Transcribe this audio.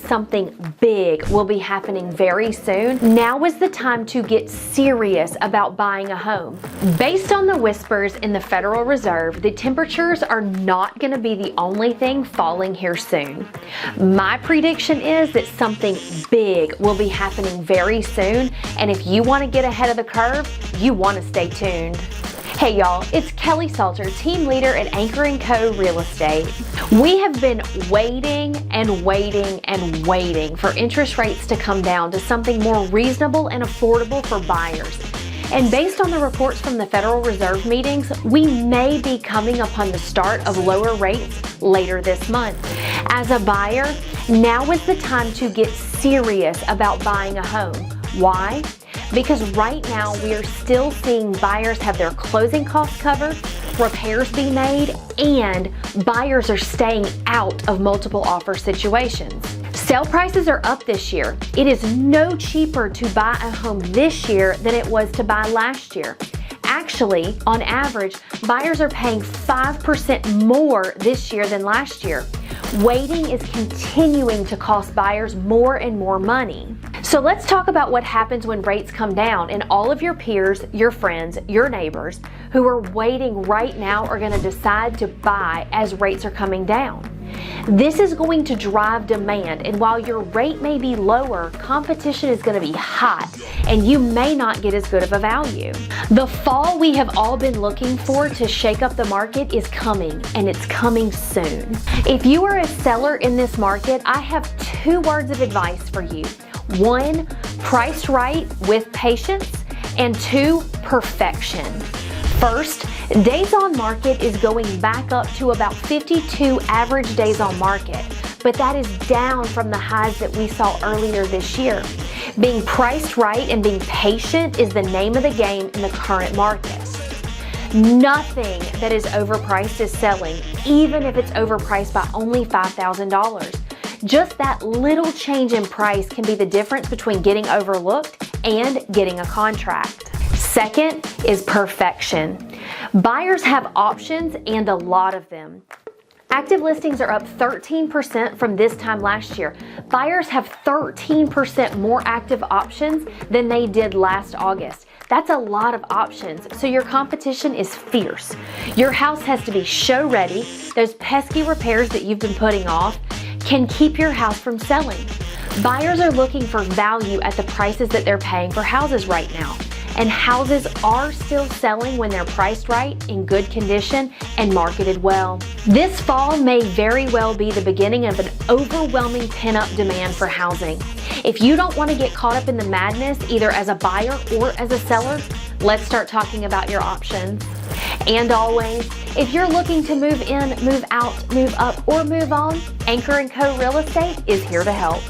something big will be happening very soon, now is the time to get serious about buying a home. Based on the whispers in the Federal Reserve, the temperatures are not going to be the only thing falling here soon. My prediction is that something big will be happening very soon, and if you want to get ahead of the curve, you want to stay tuned. Hey y'all, it's Kelly Salter, team leader at Anchor & Co Real Estate. We have been waiting and waiting and waiting for interest rates to come down to something more reasonable and affordable for buyers. And based on the reports from the Federal Reserve meetings, we may be coming upon the start of lower rates later this month. As a buyer, now is the time to get serious about buying a home. Why? Because right now we are still seeing buyers have their closing costs covered, repairs be made, and buyers are staying out of multiple offer situations. Sale prices are up this year. It is no cheaper to buy a home this year than it was to buy last year. Actually, on average, buyers are paying 5% more this year than last year. Waiting is continuing to cost buyers more and more money. So let's talk about what happens when rates come down, and all of your peers, your friends, your neighbors who are waiting right now are going to decide to buy as rates are coming down. This is going to drive demand, and while your rate may be lower, competition is going to be hot, and you may not get as good of a value. The fall we have all been looking for to shake up the market is coming, and it's coming soon. If you are a seller in this market, I have 2 words of advice for you. 1, price right with patience, and 2, perfection. First, days on market is going back up to about 52 average days on market, but that is down from the highs that we saw earlier this year. Being priced right and being patient is the name of the game in the current market. Nothing that is overpriced is selling, even if it's overpriced by only $5,000. Just that little change in price can be the difference between getting overlooked and getting a contract. Second is perfection. Buyers have options and a lot of them. Active listings are up 13% from this time last year. Buyers have 13% more active options than they did last August. That's a lot of options, so your competition is fierce. Your house has to be show ready. Those pesky repairs that you've been putting off can keep your house from selling. Buyers are looking for value at the prices that they're paying for houses right now. And houses are still selling when they're priced right, in good condition, and marketed well. This fall may very well be the beginning of an overwhelming pent-up demand for housing. If you don't want to get caught up in the madness, either as a buyer or as a seller, let's start talking about your options. And always, if you're looking to move in, move out, move up, or move on, Anchor & Co Real Estate is here to help.